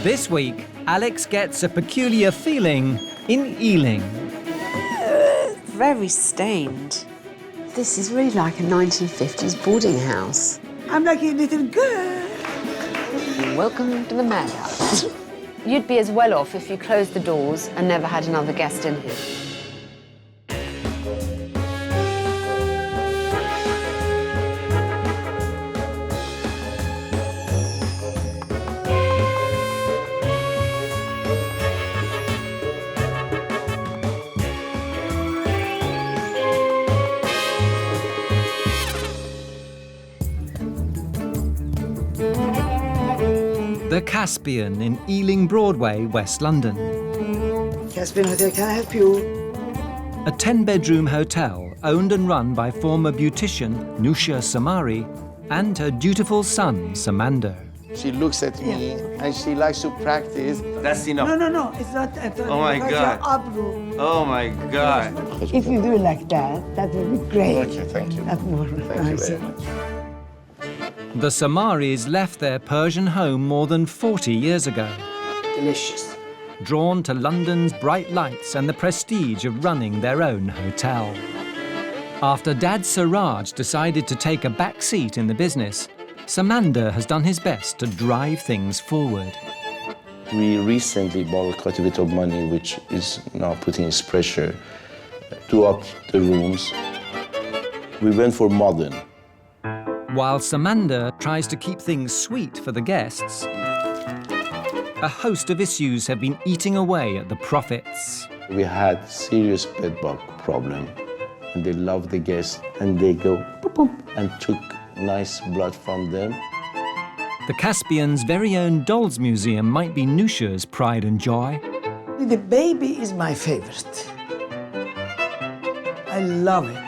This week, Alex gets a peculiar feeling in Ealing. Very stained. This is really like a 1950s boarding house. I'm like a little girl. Welcome to the madhouse. You'd be as well off if you closed the doors and never had another guest in here. The Caspian in Ealing Broadway, West London. Caspian Hotel, can I help you? A 10-bedroom hotel owned and run by former beautician Nousha Samari and her dutiful son, Samander. She looks at me and she likes to practice. That's enough. No, it's not. Oh my God. Oh my God. If you do it like that, that would be great. Okay, thank you. That's more Thank you nicer. very much. The Samaris left their Persian home more than 40 years ago, Delicious. drawn to London's bright lights and the prestige of running their own hotel. After Dad Siraj decided to take a back seat in the business, Samander has done his best to drive things forward. We recently borrowed quite a bit of money, which is now putting its pressure to up the rooms. We went for modern. While Samander tries to keep things sweet for the guests, a host of issues have been eating away at the profits. We had serious bedbug problem, and they loved the guests, and they go boop, boop, and took nice blood from them. The Caspian's very own dolls museum might be Nousha's pride and joy. The baby is my favorite. I love it.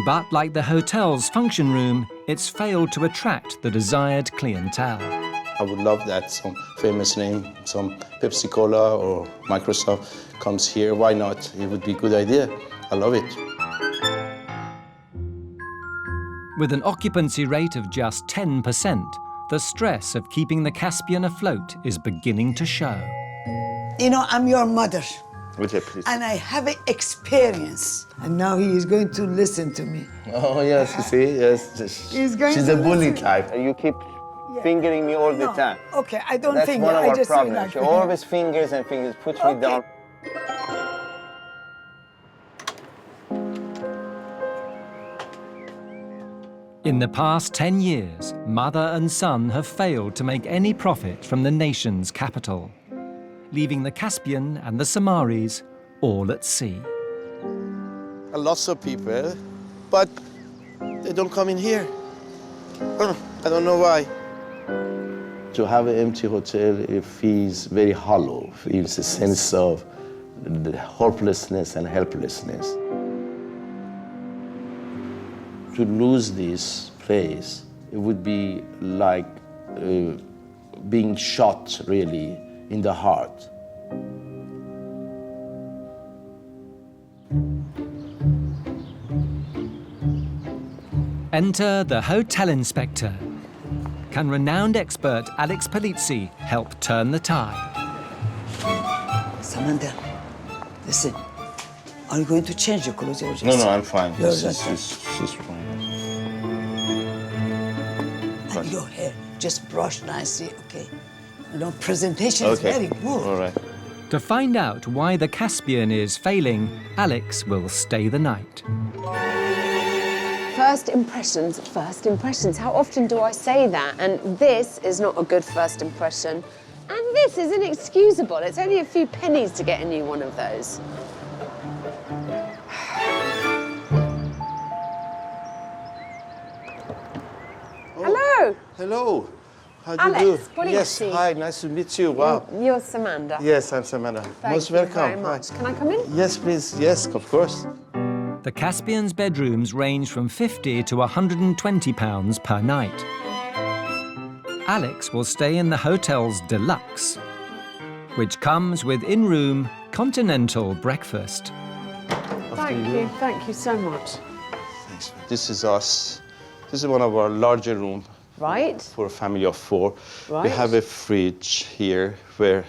But like the hotel's function room, it's failed to attract the desired clientele. I would love that some famous name, some Pepsi Cola or Microsoft comes here. Why not? It would be a good idea. I love it. With an occupancy rate of just 10%, the stress of keeping the Caspian afloat is beginning to show. You know, I'm your mother. Okay, please. And I have an experience. And now he is going to listen to me. Oh, yes, you see, yes. He's going She's to a bully listen. type. You keep fingering me all the time. Okay, I don't That's think one of I our just problems. like She always fingers and fingers, puts me down. In the past 10 years, mother and son have failed to make any profit from the nation's capital, leaving the Caspian and the Samaris all at sea. Lots of people, but they don't come in here. I don't know why. To have an empty hotel, it feels very hollow, feels a sense of the hopelessness and helplessness. To lose this place, it would be like being shot, really, in the heart. Enter the hotel inspector. Can renowned expert Alex Polizzi help turn the tide? Samander, listen. Are you going to change your clothes or just... No, I'm fine. You're She's fine. And your hair, just brush nicely, okay? You know, presentation is very good. All right. To find out why the Caspian is failing, Alex will stay the night. First impressions, first impressions. How often do I say that? And this is not a good first impression. And this is inexcusable. It's only a few pennies to get a new one of those. Hello. Hello. How do Alex you do? Polizzi. Yes, hi, nice to meet you. Wow. You're Samander. Yes, I'm Samander. Most Thank you welcome. very much. Hi. Can I come in? Yes, please. Yes, of course. The Caspian's bedrooms range from £50 to £120 per night. Alex will stay in the hotel's deluxe, which comes with in-room continental breakfast. Thank you so much. Thanks. This is us. This is one of our larger rooms, Right. For a family of 4. Right. We have a fridge here where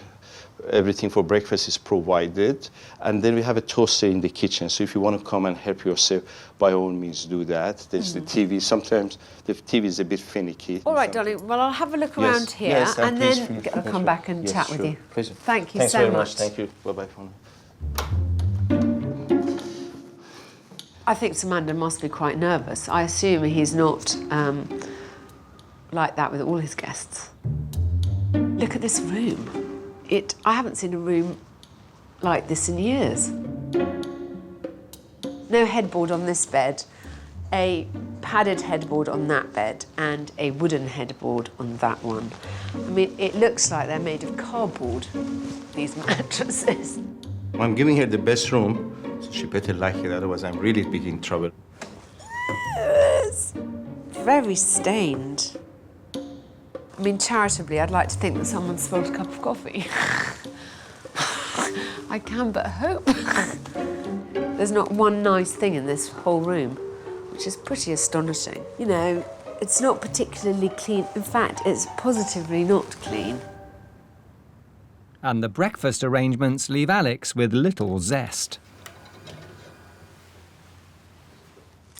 everything for breakfast is provided. And then we have a toaster in the kitchen. So if you want to come and help yourself, by all means do that. There's the TV. Sometimes the TV is a bit finicky. All right, darling. Well, I'll have a look around here Yes, and please then feel free. I'll come back and Yes, chat sure. with you. Pleasure. Thank you Thanks so very much. Thank you. Bye-bye for now. I think Samander must be quite nervous. I assume he's not like that with all his guests. Look at this room. I haven't seen a room like this in years. No headboard on this bed, a padded headboard on that bed, and a wooden headboard on that one. I mean, it looks like they're made of cardboard, these mattresses. I'm giving her the best room, so she better like it, otherwise I'm really big in trouble. It's very stained. I mean, charitably, I'd like to think that someone spilled a cup of coffee. I can but hope. There's not one nice thing in this whole room, which is pretty astonishing. You know, it's not particularly clean. In fact, it's positively not clean. And the breakfast arrangements leave Alex with little zest.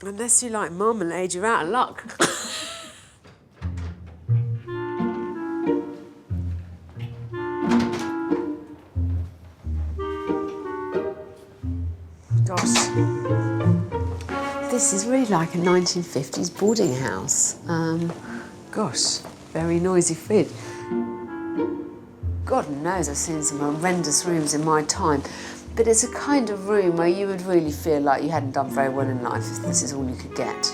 Unless you like marmalade, you're out of luck. Gosh. This is really like a 1950s boarding house. Gosh, very noisy food. God knows I've seen some horrendous rooms in my time, but it's a kind of room where you would really feel like you hadn't done very well in life if this is all you could get.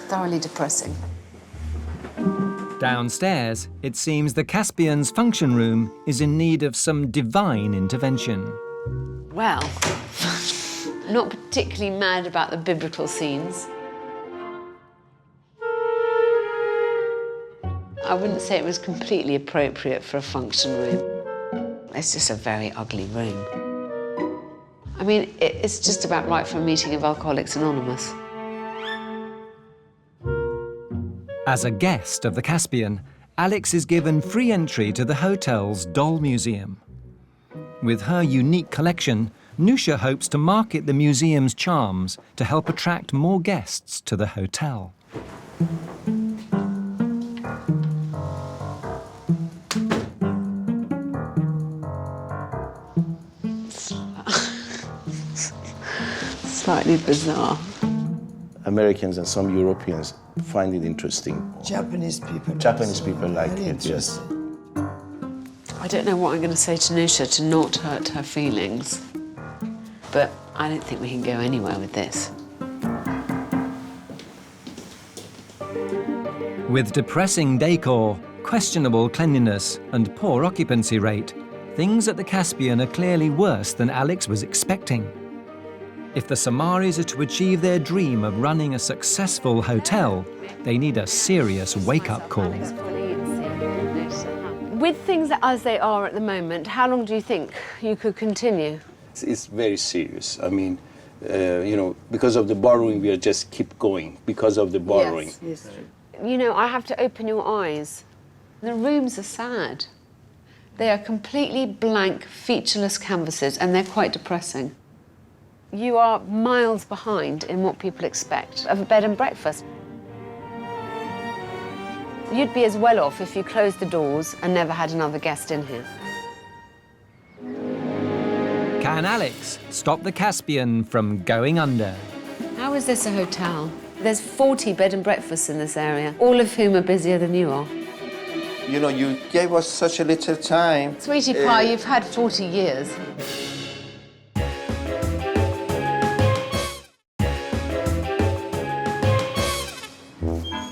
Thoroughly depressing. Downstairs, it seems the Caspian's function room is in need of some divine intervention. Well, not particularly mad about the biblical scenes. I wouldn't say it was completely appropriate for a function room. It's just a very ugly room. I mean, it's just about right for a meeting of Alcoholics Anonymous. As a guest of the Caspian, Alex is given free entry to the hotel's doll museum. With her unique collection, Nousha hopes to market the museum's charms to help attract more guests to the hotel. Slightly bizarre. Americans and some Europeans find it interesting. Japanese people. Japanese also people like very it, yes. interesting. I don't know what I'm going to say to Nousha to not hurt her feelings, but I don't think we can go anywhere with this. With depressing decor, questionable cleanliness, and poor occupancy rate, things at the Caspian are clearly worse than Alex was expecting. If the Samaris are to achieve their dream of running a successful hotel, they need a serious wake-up call. With things as they are at the moment, how long do you think you could continue? It's very serious. I mean, you know, because of the borrowing, we are just keep going because of the borrowing. Yes. You know, I have to open your eyes. The rooms are sad. They are completely blank, featureless canvases, and they're quite depressing. You are miles behind in what people expect of a bed and breakfast. You'd be as well off if you closed the doors and never had another guest in here. Can Alex stop the Caspian from going under? How is this a hotel? There's 40 bed and breakfasts in this area, all of whom are busier than you are. You know, you gave us such a little time. Sweetie pie, you've had 40 years.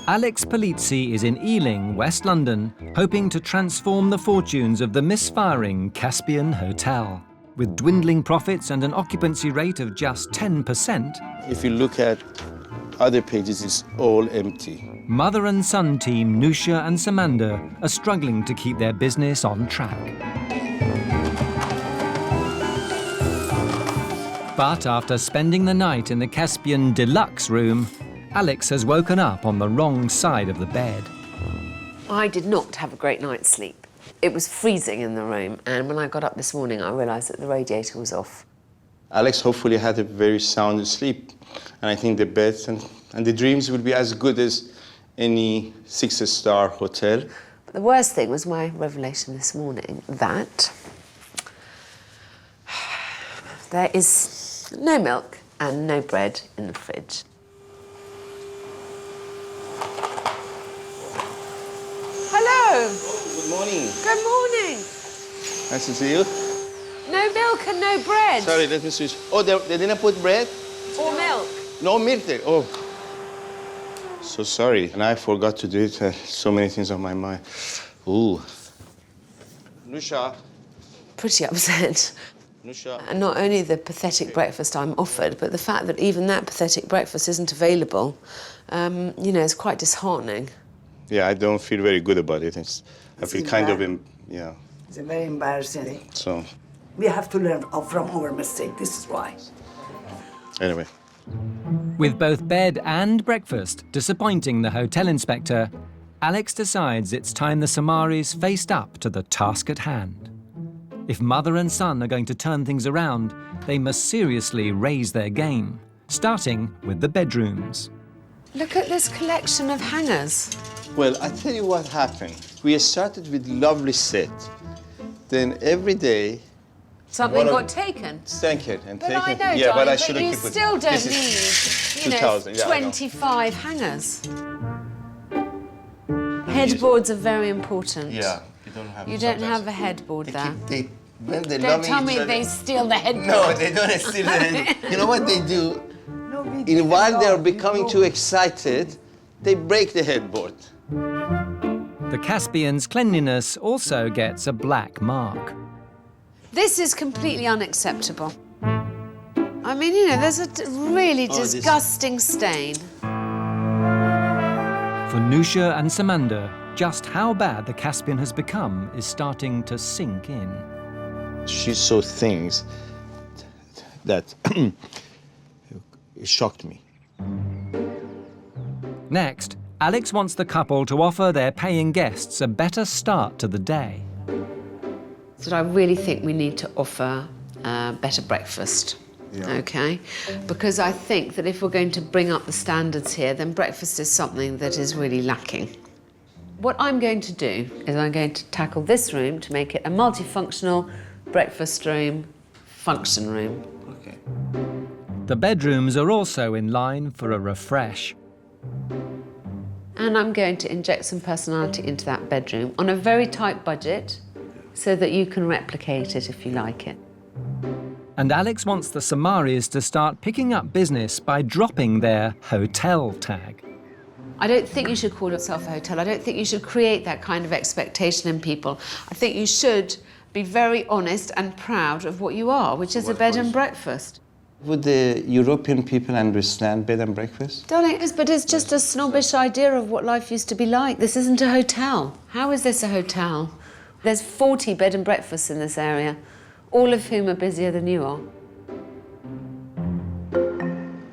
Alex Polizzi is in Ealing, West London, hoping to transform the fortunes of the misfiring Caspian Hotel. With dwindling profits and an occupancy rate of just 10%, If you look at other pages, it's all empty. mother and son team Nousha and Samander are struggling to keep their business on track. But after spending the night in the Caspian Deluxe room, Alex has woken up on the wrong side of the bed. I did not have a great night's sleep. It was freezing in the room, and when I got up this morning, I realised that the radiator was off. Alex hopefully had a very sound sleep, and I think the beds and the dreams will be as good as any 6-star hotel. But the worst thing was my revelation this morning that there is no milk and no bread in the fridge. Hello. Oh, good morning. Good morning. Nice to see you. No milk and no bread. Sorry, let me switch. Oh, they didn't put bread? Or milk. No milk there. Oh. So sorry. And I forgot to do it. So many things on my mind. Ooh. Nousha. Pretty upset. Nousha. And not only the pathetic breakfast I'm offered, but the fact that even that pathetic breakfast isn't available, you know, is quite disheartening. Yeah, I don't feel very good about it. I feel kind of, yeah. It's very embarrassing. So, We have to learn from our mistake. This is why. anyway. With both bed and breakfast disappointing the hotel inspector, Alex decides it's time the Samaris faced up to the task at hand. If mother and son are going to turn things around, they must seriously raise their game, starting with the bedrooms. Look at this collection of hangers. Well, I tell you what happened. We started with lovely set. Then every day, Something got taken. thank it and But taken. I know, yeah, darling, but I but shouldn't you keep it. still don't This is need, 2000. Yeah, I know. 25 hangers. Headboards are very important. Yeah, you don't have. You don't sometimes. have a headboard there. When they Don't love tell each me other- they steal the headboard. No, they don't steal the head. You know what they do? No, we didn't While they're know. becoming No. too excited, they break the headboard. The Caspian's cleanliness also gets a black mark. This is completely unacceptable. I mean, you know, there's a really this- disgusting stain. For Nousha and Samander, just how bad the Caspian has become is starting to sink in. She saw things that it shocked me. Next, Alex wants the couple to offer their paying guests a better start to the day. So I really think we need to offer better breakfast. Yeah. Okay? Because I think that if we're going to bring up the standards here, then breakfast is something that is really lacking. What I'm going to do is I'm going to tackle this room to make it a multifunctional breakfast room, function room. Okay. The bedrooms are also in line for a refresh. And I'm going to inject some personality into that bedroom on a very tight budget so that you can replicate it if you like it. And Alex wants the Samaris to start picking up business by dropping their hotel tag. I don't think you should call yourself a hotel. I don't think you should create that kind of expectation in people. I think you should be very honest and proud of what you are, which is a bed and breakfast. Would the European people understand bed and breakfast? Darling, but it's just a snobbish idea of what life used to be like. This isn't a hotel. How is this a hotel? There's 40 bed and breakfasts in this area, all of whom are busier than you are.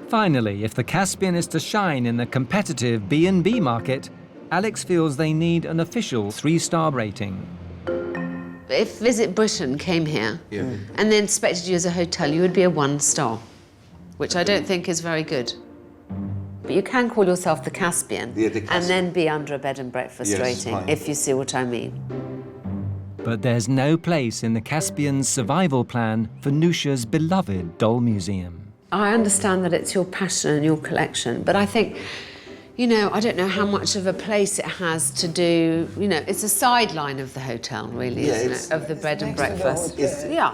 Finally, if the Caspian is to shine in the competitive B&B market, Alex feels they need an official 3-star rating. If Visit Britain came here and they inspected you as a hotel, you would be a 1-star, which I don't think is very good. But you can call yourself the Caspian, Yeah, the Caspian. and then be under a bed and breakfast Yes, rating, fine. if you see what I mean. But there's no place in the Caspian's survival plan for Nousha's beloved doll museum. I understand that it's your passion and your collection, but I think, you know, I don't know how much of a place it has to do, you know, it's a sideline of the hotel, really, Yeah, isn't it's- it, of the bed and next to the breakfast. hotel. Yeah.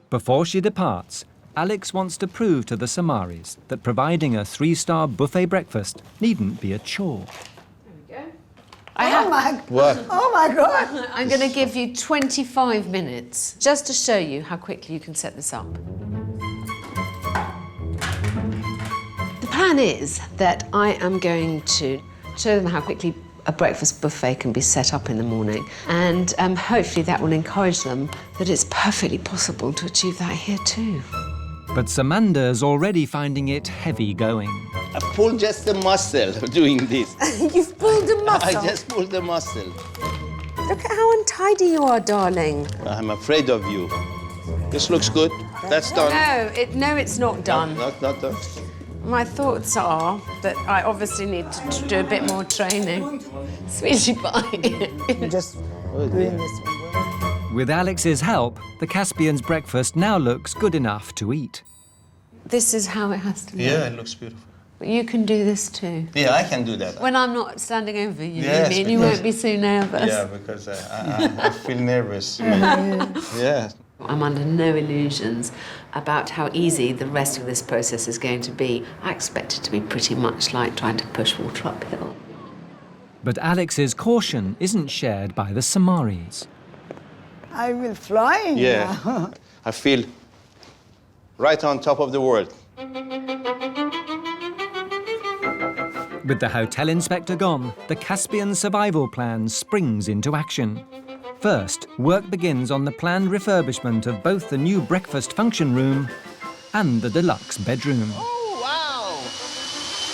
Before she departs, Alex wants to prove to the Samaris that providing a 3-star buffet breakfast needn't be a chore. Oh my, What? oh my God! I'm going to give you 25 minutes just to show you how quickly you can set this up. The plan is that I am going to show them how quickly a breakfast buffet can be set up in the morning, and hopefully that will encourage them that it's perfectly possible to achieve that here too. But Samander's already finding it heavy going. I pulled just the muscle doing this. You've pulled a muscle. I just pulled the muscle. Look at how untidy you are, darling. I'm afraid of you. This looks good. That's done. No, it's not done. Not done. My thoughts are that I obviously need to do a bit more training. Sweetie pie. Just doing this one. With Alex's help, the Caspian's breakfast now looks good enough to eat. This is how it has to look. Yeah, it looks beautiful. But you can do this too. Yeah, I can do that. When I'm not standing over you, Yes, you won't be so nervous. Yeah, because I feel nervous. Yeah. I'm under no illusions about how easy the rest of this process is going to be. I expect it to be pretty much like trying to push water uphill. But Alex's caution isn't shared by the Samaris. I will fly. Yeah. now. I feel right on top of the world. With the hotel inspector gone, the Caspian survival plan springs into action. First, work begins on the planned refurbishment of both the new breakfast function room and the deluxe bedroom. Oh, wow.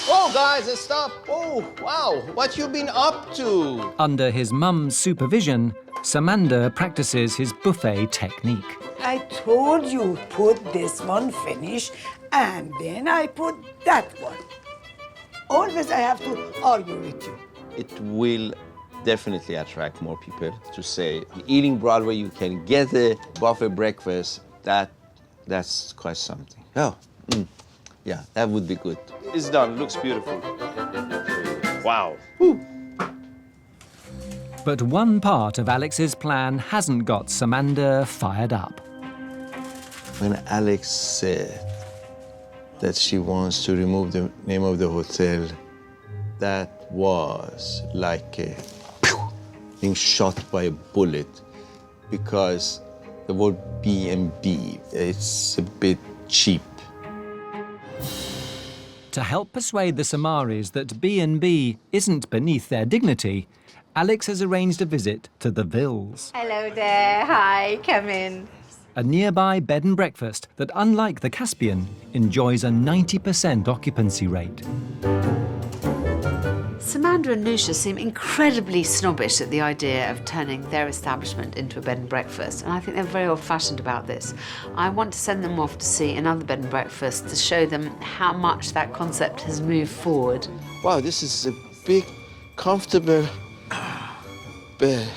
Oh, guys, stop. Oh, wow. What you been up to? Under his mum's supervision, Samander practices his buffet technique. I told you put this one finish, and then I put that one. Always I have to argue with you. It will definitely attract more people to say, Ealing Broadway, you can get a buffet breakfast. That's quite something. Oh, yeah, that would be good. It's done. Looks beautiful. Wow. Woo. But one part of Alex's plan hasn't got Samander fired up. When Alex said that she wants to remove the name of the hotel, that was like a being shot by a bullet, because the word B&B, it's a bit cheap. To help persuade the Samaris that B&B isn't beneath their dignity, Alex has arranged a visit to the Villes, Hello there. Hi, come in. a nearby bed and breakfast that, unlike the Caspian, enjoys a 90% occupancy rate. Samander and Nousha seem incredibly snobbish at the idea of turning their establishment into a bed and breakfast, and I think they're very old-fashioned about this. I want to send them off to see another bed and breakfast to show them how much that concept has moved forward. Wow, this is a big, comfortable bed.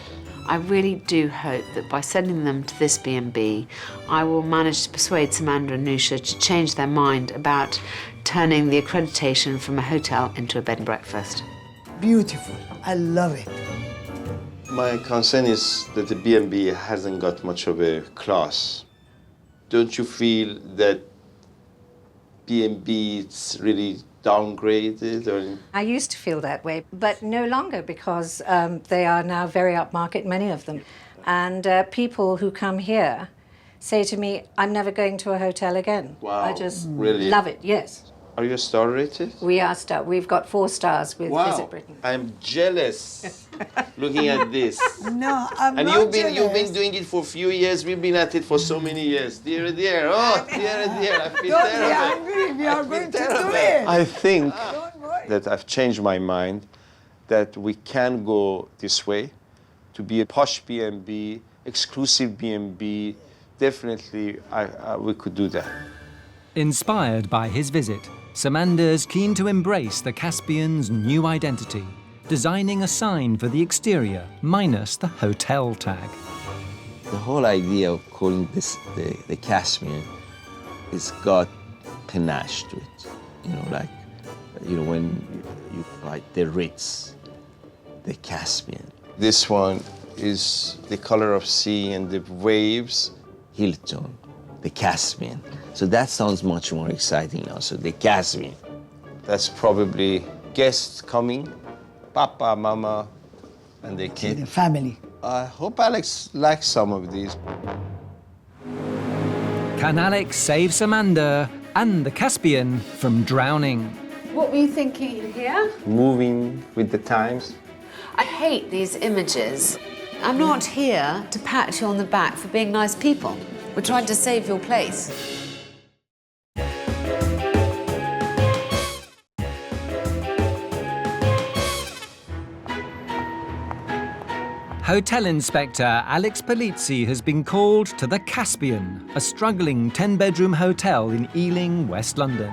I really do hope that by sending them to this B&B, I will manage to persuade Samander and Nousha to change their mind about turning the accreditation from a hotel into a bed and breakfast. Beautiful. I love it. My concern is that the B&B hasn't got much of a class. Don't you feel that B&B is really downgraded? Or... I used to feel that way, but no longer, because they are now very upmarket, many of them. And people who come here say to me, I'm never going to a hotel again. Wow, I just really? love it, yes. Are you star rated? We are star. We've got 4 stars with Wow. Visit Britain. I'm jealous looking at this. No, I'm And not you've been jealous. doing it for a few years. We've been at it for so many years. Dear, oh, dear, I feel Don't be terrible. angry. We are going to do Terrible. it. I think Don't worry. that I've changed my mind, that we can go this way, to be a posh B&B, exclusive B&B. Definitely, we could do that. Inspired by his visit, Samander's keen to embrace the Caspian's new identity, designing a sign for the exterior minus the hotel tag. The whole idea of calling this the Caspian, it's got panache to it. You know, like, when you write the Ritz, the Caspian. This one is the color of sea and the waves. Hilton, the Caspian. So that sounds much more exciting now. So the Caspian. That's probably guests coming, Papa, Mama, and the The kid. family. I hope Alex likes some of these. Can Alex save Samander and the Caspian from drowning? What were you thinking here? Moving with the times. I hate these images. I'm not here to pat you on the back for being nice people. We're trying to save your place. Hotel inspector Alex Polizzi has been called to the Caspian, a struggling 10-bedroom hotel in Ealing, West London.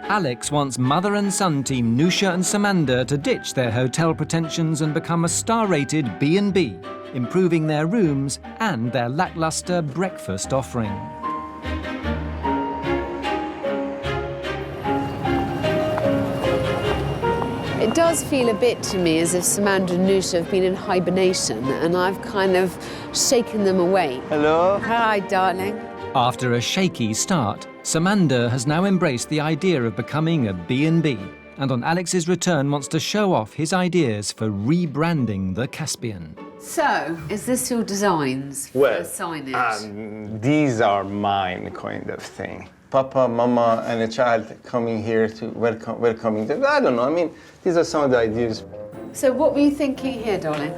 Alex wants mother and son team Nousha and Samander to ditch their hotel pretensions and become a star-rated B&B, improving their rooms and their lacklustre breakfast offering. It does feel a bit to me as if Samander and Nousha have been in hibernation and I've kind of shaken them awake. Hello. Hi, darling. After a shaky start, Samander has now embraced the idea of becoming a B&B, and on Alex's return wants to show off his ideas for rebranding the Caspian. So, is this your designs for the signage? These are mine, kind of thing. Papa, Mama, and a child coming here to welcoming them. I don't know. I mean, these are some of the ideas. So what were you thinking here, darling?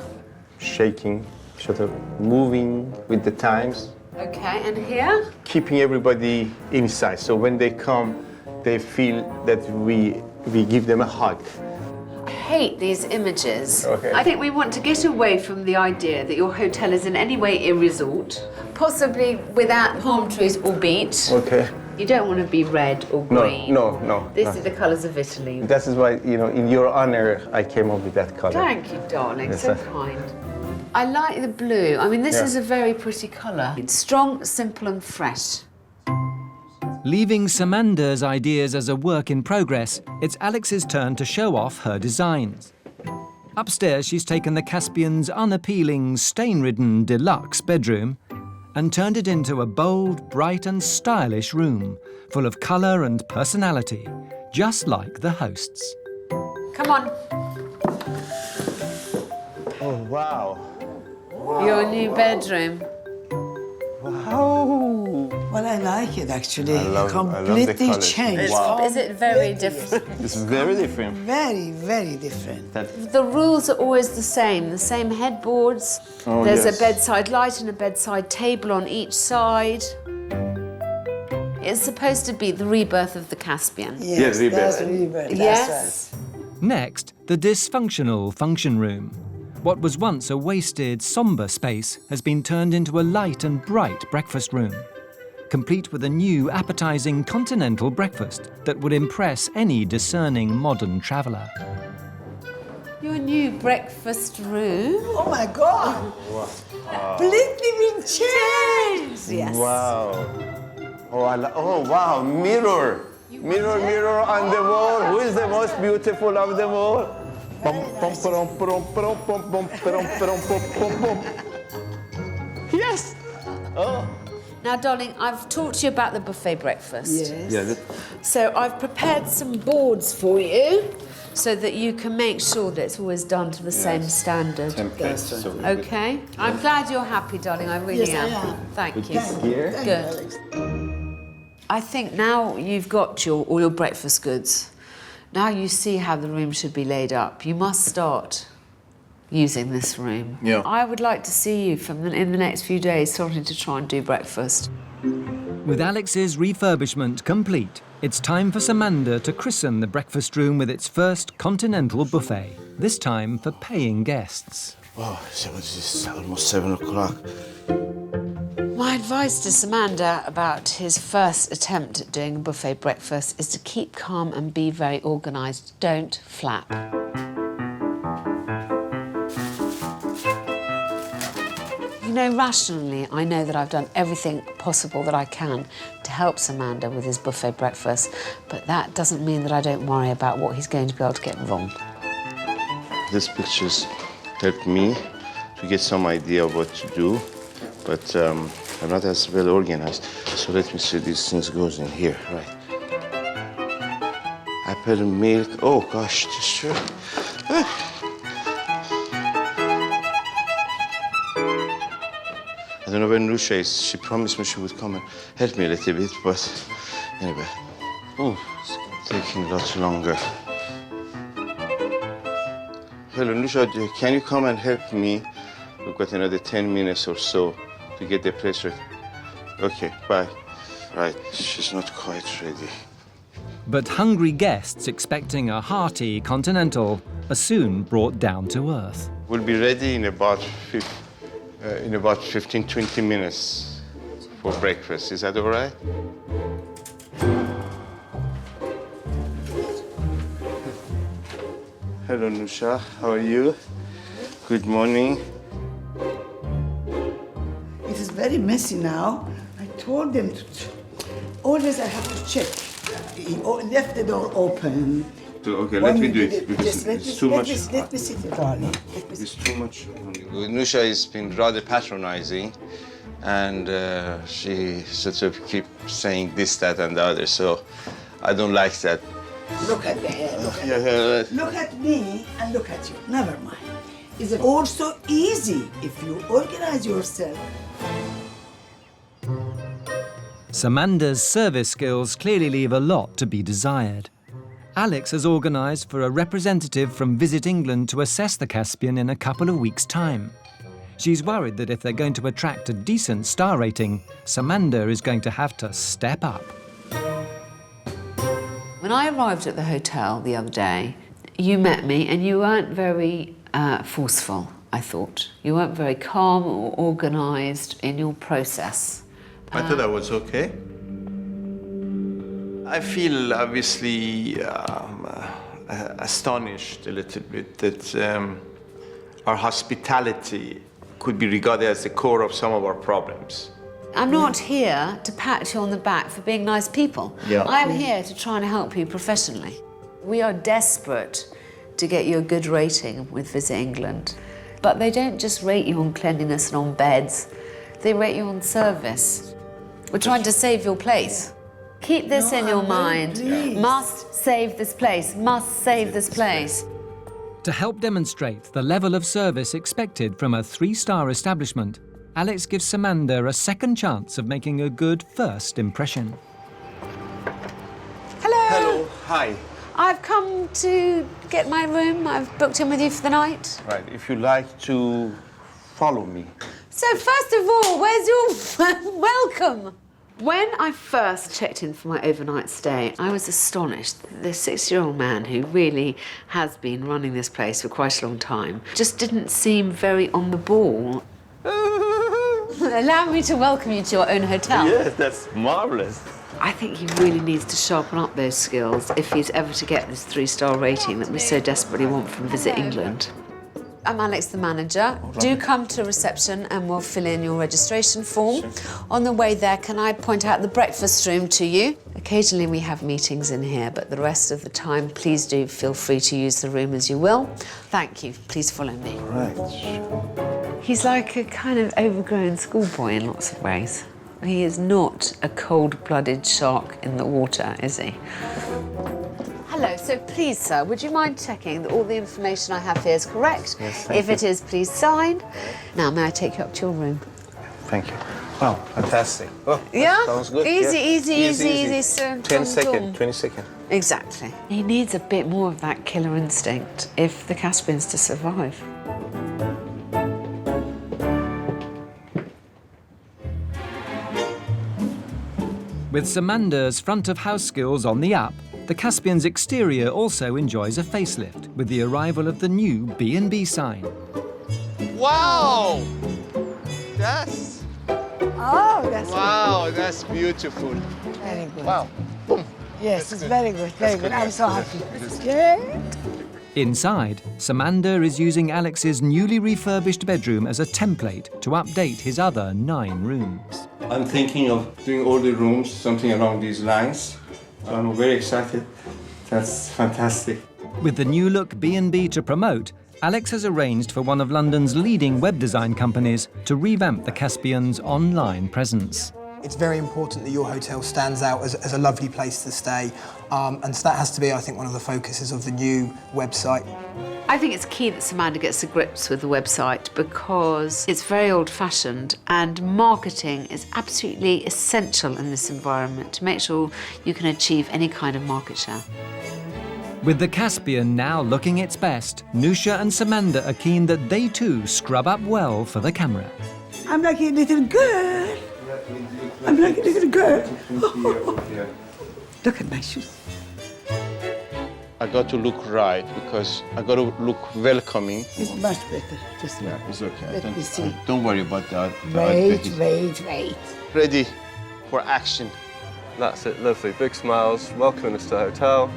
Shaking, sort of moving with the times. Okay, and here? Keeping everybody inside. So when they come, they feel that we give them a hug. I hate these images. Okay. I think we want to get away from the idea that your hotel is in any way a resort, possibly without palm trees or beach. Okay. You don't want to be red or green. No. This is the colours of Italy. That is why, you know, in your honor, I came up with that color. Thank you, darling. Yes, so sir. kind. I like the blue. I mean, this is a very pretty colour. It's strong, simple and fresh. Leaving Samander's ideas as a work in progress, it's Alex's turn to show off her designs. Upstairs, she's taken the Caspian's unappealing, stain-ridden deluxe bedroom and turned it into a bold, bright and stylish room, full of colour and personality, just like the hosts. Come on. Oh, wow. Your new bedroom. Wow. Well, I like it actually. I love the Completely colours. changed. Wow. Is it very different? It's very different. Very, very different. The rules are always the same headboards. Oh, There's yes. a bedside light and a bedside table on each side. It's supposed to be the rebirth of the Caspian. Yes, rebirth. that's rebirth. That's Yes. Next, the dysfunctional function room. What was once a wasted, sombre space has been turned into a light and bright breakfast room, complete with a new, appetising continental breakfast that would impress any discerning modern traveller. Your new breakfast room. Oh my God! Completely been changed. Yes. Wow. Oh, wow, mirror. Mirror on the wall. Who is the most beautiful of them all? Yes. Oh. Now, darling, I've talked to you about the buffet breakfast. Yes. Yeah. So I've prepared some boards for you so that you can make sure that it's always done to the same standard. Templates. So Okay? I'm glad you're happy, darling. I really Yes, I am. am. Thank you. here. Thank you, Good. Alex. I think now you've got all your breakfast goods. Now you see how the room should be laid up. You must start using this room. Yeah. I would like to see you in the next few days starting to try and do breakfast. With Alex's refurbishment complete, it's time for Samander to christen the breakfast room with its first continental buffet, this time for paying guests. Oh, it's almost 7 o'clock. My advice to Samander about his first attempt at doing a buffet breakfast is to keep calm and be very organised. Don't flap. You know, rationally, I know that I've done everything possible that I can to help Samander with his buffet breakfast, but that doesn't mean that I don't worry about what he's going to be able to get wrong. These pictures helped me to get some idea of what to do, but I'm not as well organized. So let me see, these things goes in here, right? Apple milk, oh gosh, this sure. I don't know where Nousha is. She promised me she would come and help me a little bit, but anyway. Oh, it's taking a lot longer. Hello, Nousha, can you come and help me? We've got another 10 minutes or so to get the place ready. Okay, bye. Right, she's not quite ready. But hungry guests expecting a hearty continental are soon brought down to earth. We'll be ready in about 15-20 minutes for breakfast. Is that all right? Hello, Nousha. How are you? Good morning. It is very messy now. I told them to... Always I have to check. He left the door open. Okay, let me do it because Just it's too much. Let me sit, darling. It's too much. Nousha has been rather patronizing, and she sort of keeps saying this, that, and the other, so I don't like that. Look at the hair, look at me and look at you. Never mind. It's also easy if you organize yourself. Samander's service skills clearly leave a lot to be desired. Alex has organised for a representative from Visit England to assess the Caspian in a couple of weeks' time. She's worried that if they're going to attract a decent star rating, Samander is going to have to step up. When I arrived at the hotel the other day, you met me and you weren't very forceful, I thought. You weren't very calm or organised in your process. I thought I was okay. I feel obviously astonished a little bit that our hospitality could be regarded as the core of some of our problems. I'm not here to pat you on the back for being nice people. Yeah. I am here to try and help you professionally. We are desperate to get you a good rating with Visit England. But they don't just rate you on cleanliness and on beds, they rate you on service. We're trying to save your place. Keep this in your mind. Must save this place, must save this place. To help demonstrate the level of service expected from a 3-star establishment, Alex gives Samander a second chance of making a good first impression. Hello. Hello, hi. I've come to get my room. I've booked in with you for the night. Right, if you like to follow me. So first of all, where's your welcome? When I first checked in for my overnight stay, I was astonished that this 6-year-old man who really has been running this place for quite a long time just didn't seem very on the ball. Allow me to welcome you to your own hotel. Yes, that's marvelous. I think he really needs to sharpen up those skills if he's ever to get this 3-star rating that we so desperately want from Visit England. I'm Alex, the manager. Do come to reception and we'll fill in your registration form. On the way there, can I point out the breakfast room to you? Occasionally we have meetings in here, but the rest of the time, please do feel free to use the room as you will. Thank you. Please follow me. Right. He's like a kind of overgrown schoolboy in lots of ways. He is not a cold-blooded shark in the water, is he? Hello, so please, sir, would you mind checking that all the information I have here is correct? Yes, if it is, please sign. Now, may I take you up to your room? Thank you. Wow, fantastic. Oh, Yeah? sounds good. Easy, Yeah. easy. So 20 seconds. Exactly. He needs a bit more of that killer instinct if the Caspian's to survive. With Samander's front-of-house skills on the up, the Caspian's exterior also enjoys a facelift with the arrival of the new B&B sign. Wow! That's... Oh, that's Wow, that's beautiful. very good. Wow. Yes, it's very good, very good. I'm so happy. Yeah. Inside, Samander is using Alex's newly refurbished bedroom as a template to update his other 9 rooms. I'm thinking of doing all the rooms, something along these lines. So I'm very excited. That's fantastic. With the new look B&B to promote, Alex has arranged for one of London's leading web design companies to revamp the Caspian's online presence. It's very important that your hotel stands out as a lovely place to stay. And so that has to be, I think, one of the focuses of the new website. I think it's key that Samander gets to grips with the website because it's very old-fashioned and marketing is absolutely essential in this environment to make sure you can achieve any kind of market share. With the Caspian now looking its best, Nousha and Samander are keen that they too scrub up well for the camera. I'm like a little girl. I'm like a little girl. Look at my shoes. I I got to look right because I got to look welcoming. It's much better. Just Yeah, it's okay. Let me see. Don't worry about that. Wait. Ready for action. That's it, lovely. Big smiles, welcoming us to the hotel.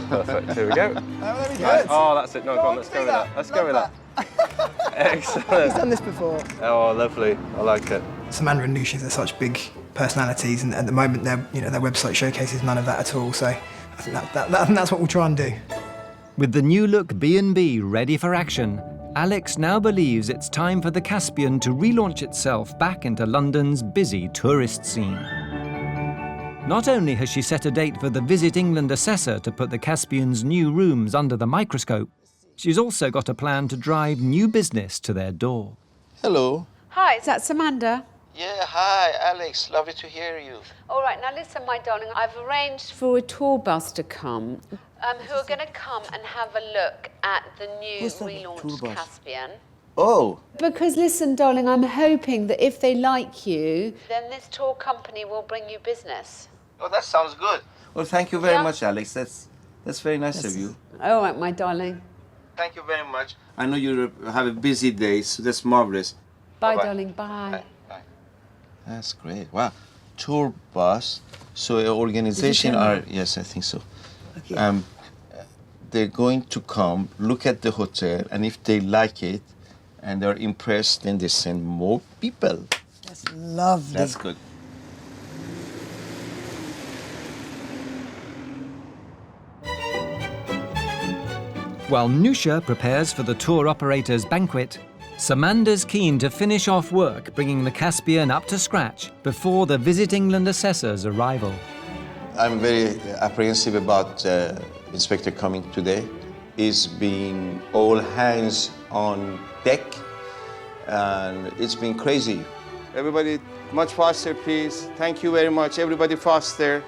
Perfect, here we go. Good. Oh, that's it, no, go on, let's go with that. Let's go with that. Excellent. He's done this before. Oh, lovely, I like it. Samander and Nousha are such big personalities, and at the moment their website showcases none of that at all. So I think that's what we'll try and do. With the new look B&B ready for action, Alex now believes it's time for the Caspian to relaunch itself back into London's busy tourist scene. Not only has she set a date for the Visit England assessor to put the Caspian's new rooms under the microscope, she's also got a plan to drive new business to their door. Hello. Hi, is that Samander? Yeah, hi, Alex. Lovely to hear you. All right, now listen, my darling, I've arranged for a tour bus to come, who are going to come and have a look at the new Who's the tour relaunched bus? Caspian. Oh, Because listen, darling, I'm hoping that if they like you, then this tour company will bring you business. Oh, that sounds good. well, thank you very Yeah. much, Alex. That's very nice of you. All right, my darling. Thank you very much. I know you have a busy day, so that's marvelous. Bye, Bye-bye. darling, bye. Bye. That's great. Wow. Tour bus. So an organization are, yes, I think so. Okay. They're going to come, look at the hotel, and if they like it and they're impressed, then they send more people. That's lovely. That's good. While Nousha prepares for the tour operator's banquet, Samander's keen to finish off work bringing the Caspian up to scratch before the Visit England assessor's arrival. I'm very apprehensive about Inspector coming today. It's been all hands on deck, and it's been crazy. Everybody, much faster, please. Thank you very much. Everybody faster.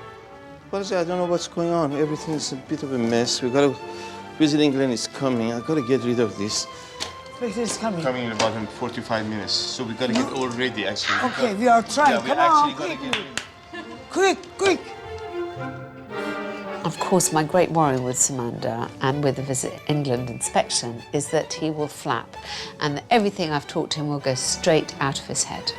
What is it? I don't know what's going on. Everything's a bit of a mess. We gotta, Visit England is coming. I gotta get rid of this. It's coming. Coming in about 45 minutes, so we gotta get all ready, actually. Okay, we are trying. Yeah, we Come on, actually quick. gotta get ready. Quick. Of course, my great worry with Samander and with the Visit England inspection is that he will flap and that everything I've taught him will go straight out of his head.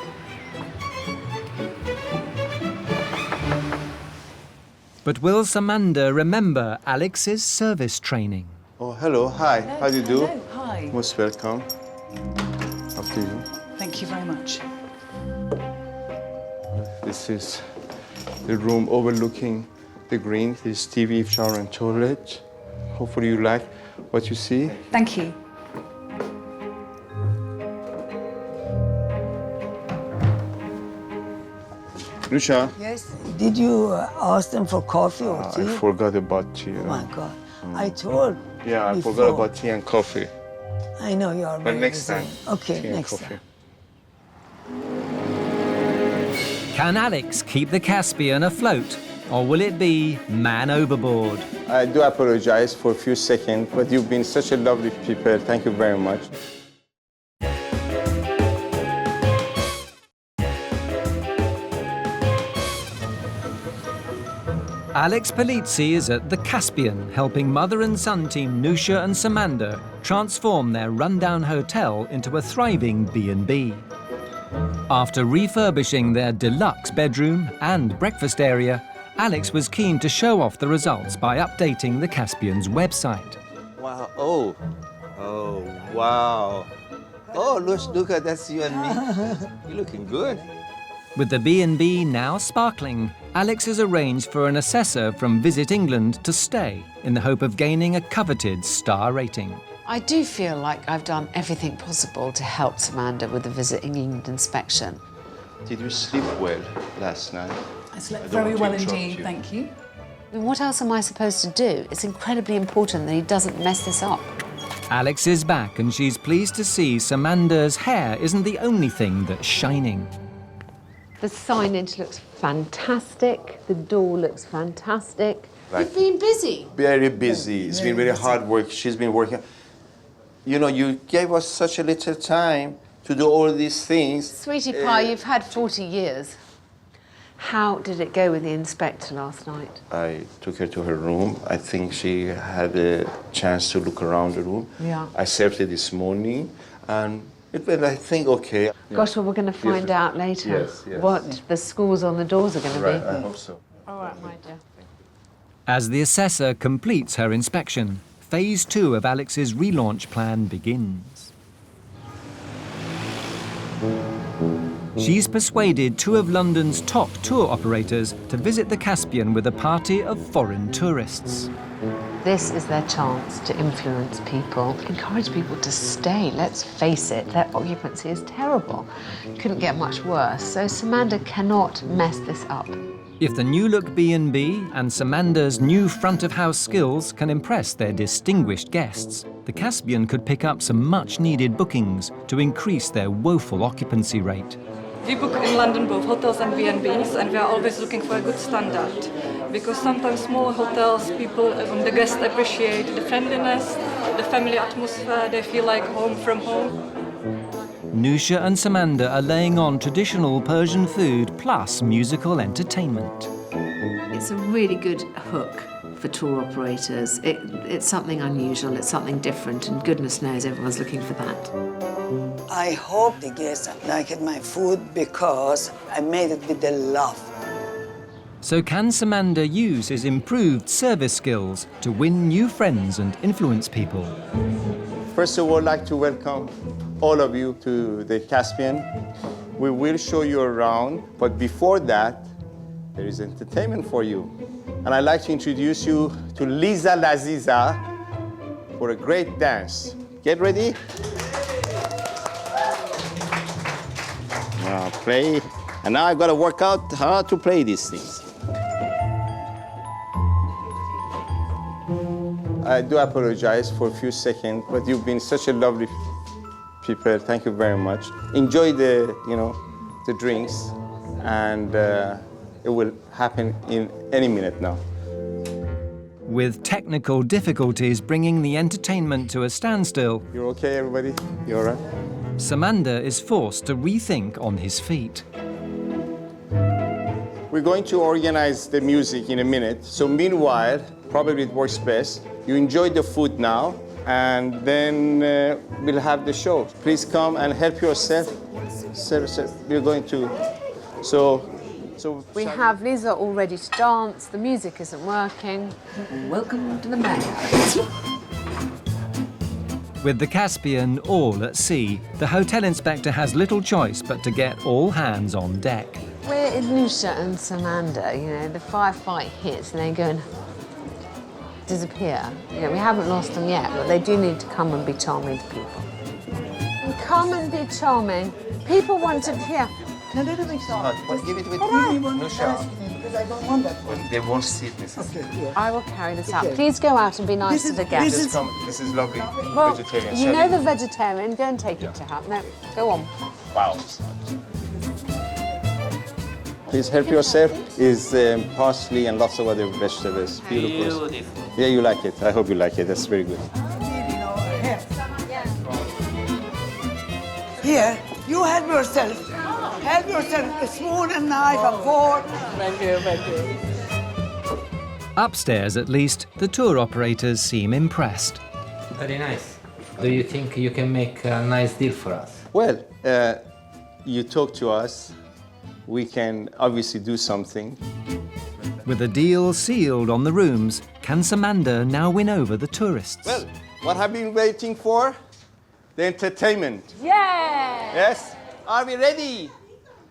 But will Samander remember Alex's service training? Oh, hello, hi. How do you do? Hello, hi. Most welcome. After you. Thank you very much. This is the room overlooking the green. This TV, shower, and toilet. Hopefully you like what you see. Thank you. Nousha, Yes. Did you ask them for coffee or tea? I forgot about tea. Oh my God. I told. Yeah, I before. forgot about tea and coffee. I know you are. But very next busy. time. Okay, tea and next coffee. time. Can Alex keep the Caspian afloat, or will it be man overboard? I do apologize for a few seconds, but you've been such a lovely people. Thank you very much. Alex Polizzi is at the Caspian, helping mother and son team Nousha and Samander transform their rundown hotel into a thriving B&B. After refurbishing their deluxe bedroom and breakfast area, Alex was keen to show off the results by updating the Caspian's website. Wow. Oh, wow. Oh, look at that's you and me. You're looking good. With the B&B now sparkling, Alex has arranged for an assessor from Visit England to stay in the hope of gaining a coveted star rating. I do feel like I've done everything possible to help Samander with the Visit England inspection. Did you sleep well last night? I slept don't very want to well interrupt indeed, you. thank you. And what else am I supposed to do? It's incredibly important that he doesn't mess this up. Alex is back and she's pleased to see Samander's hair isn't the only thing that's shining. The signage looks fantastic. The door looks fantastic. Right. You've been busy. Very busy. It's been very hard work. She's been working. You know, you gave us such a little time to do all these things. Sweetie pie, you've had 40 years. How did it go with the inspector last night? I took her to her room. I think she had a chance to look around the room. Yeah. I served it this morning, and it went, I think, okay. Gosh, well, we're going to find out later Yes. what the scores on the doors are going to Right, be. I hope so. All right, my dear. As the assessor completes her inspection, phase 2 of Alex's relaunch plan begins. She's persuaded 2 of London's top tour operators to visit the Caspian with a party of foreign tourists. This is their chance to influence people, encourage people to stay. Let's face it, their occupancy is terrible. Couldn't get much worse, so Samander cannot mess this up. If the new look B&B and Samander's new front-of-house skills can impress their distinguished guests, the Caspian could pick up some much-needed bookings to increase their woeful occupancy rate. We book in London both hotels and B&Bs, and we are always looking for a good standard. Because sometimes smaller hotels, the guests appreciate the friendliness, the family atmosphere, they feel like home from home. Nousha and Samander are laying on traditional Persian food plus musical entertainment. It's a really good hook for tour operators. It's something unusual, it's something different, and goodness knows everyone's looking for that. I hope the guests liked my food because I made it with the love. So can Samander use his improved service skills to win new friends and influence people? First of all, I'd like to welcome all of you to the Caspian. We will show you around, but before that, there is entertainment for you. And I'd like to introduce you to Liza Laziza for a great dance. Get ready. Now play. And now I've got to work out how to play these things. I do apologize for a few seconds, but you've been such a lovely people. Thank you very much. Enjoy the drinks, and it will happen in any minute now. With technical difficulties bringing the entertainment to a standstill, You're okay, everybody? You all right? Samander is forced to rethink on his feet. We're going to organize the music in a minute. So meanwhile, probably it works best. You enjoy the food now, and then we'll have the show. Please come and help yourself. Sir, we're going to. So We have Lisa all ready to dance, the music isn't working. Welcome to the Marriott. With the Caspian all at sea, the hotel inspector has little choice but to get all hands on deck. We're in Nousha and Samander, the firefight hits and they go and disappear. We haven't lost them yet, but they do need to come and be charming to people. Come and be charming. People want to hear. Give it with Because I don't want that one. They won't see this. I will carry this out. Please go out and be nice to the guests. This is lovely. Well, Vegetarian. you know the vegetarian. Go and take it to her. No, go on. Wow. Please help yourself. Is parsley and lots of other vegetables. Beautiful. Yeah, you like it. I hope you like it. That's very good. Here, you help yourself. Help yourself, a spoon and knife and fork. Thank you. Upstairs, at least, the tour operators seem impressed. Very nice. Do you think you can make a nice deal for us? Well, you talk to us. We can obviously do something. With a deal sealed on the rooms, can Samander now win over the tourists? Well, what have you been waiting for? The entertainment. Yeah! Yes? Are we ready?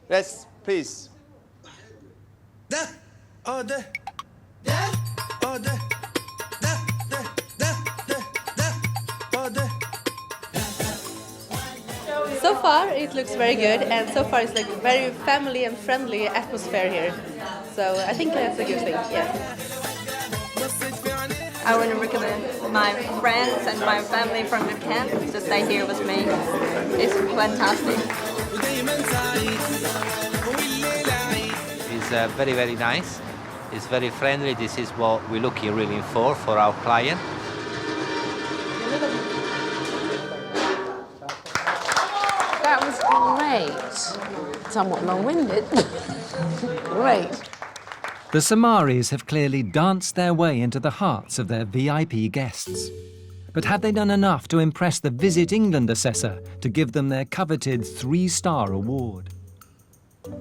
Yes, please. So far, it looks very good, and so far it's like very family and friendly atmosphere here. So I think that's a good thing, yes. I want to recommend my friends and my family from the camp to stay here with me. It's fantastic. It's very, very nice. It's very friendly. This is what we're looking really for our client. That was great. somewhat long-winded. Great. The Samaris have clearly danced their way into the hearts of their VIP guests. But have they done enough to impress the Visit England assessor to give them their coveted 3-star award?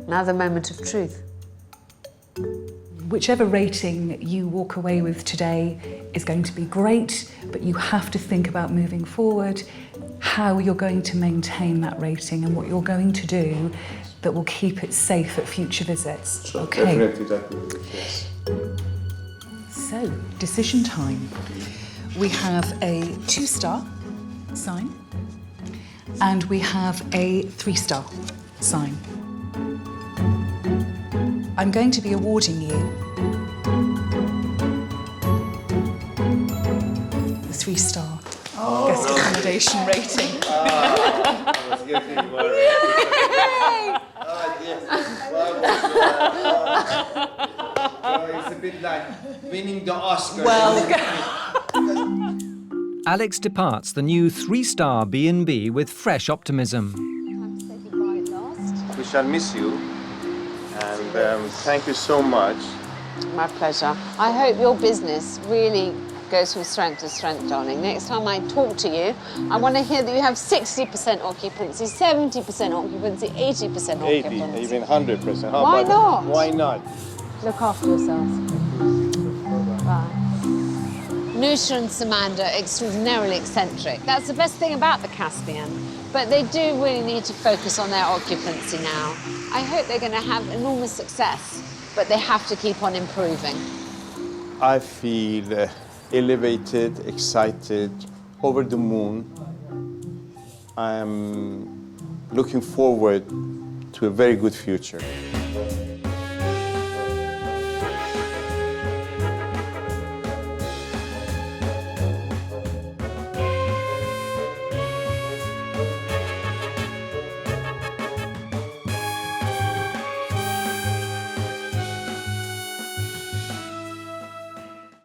Now the moment of truth. Whichever rating you walk away with today is going to be great, but you have to think about moving forward, how you're going to maintain that rating and what you're going to do that will keep it safe at future visits. Sure, okay. Definitely, that will be the case. So, decision time. We have a 2-star sign and we have a 3-star sign. I'm going to be awarding you the 3-star guest accommodation rating. I was getting worried. It's a bit like winning the Oscar. Alex departs the new 3-star B&B with fresh optimism. We shall miss you, and thank you so much. My pleasure. I hope your business really goes from strength to strength, darling. Next time I talk to you, I want to hear that you have 60% occupancy, 70% occupancy, 80% occupancy. 80, even 100%. Why not? Why not? Look after yourselves. Bye. Nousha and Samander, extraordinarily eccentric. That's the best thing about the Caspian. But they do really need to focus on their occupancy now. I hope they're going to have enormous success, but they have to keep on improving. I feel elevated, excited, over the moon. I am looking forward to a very good future.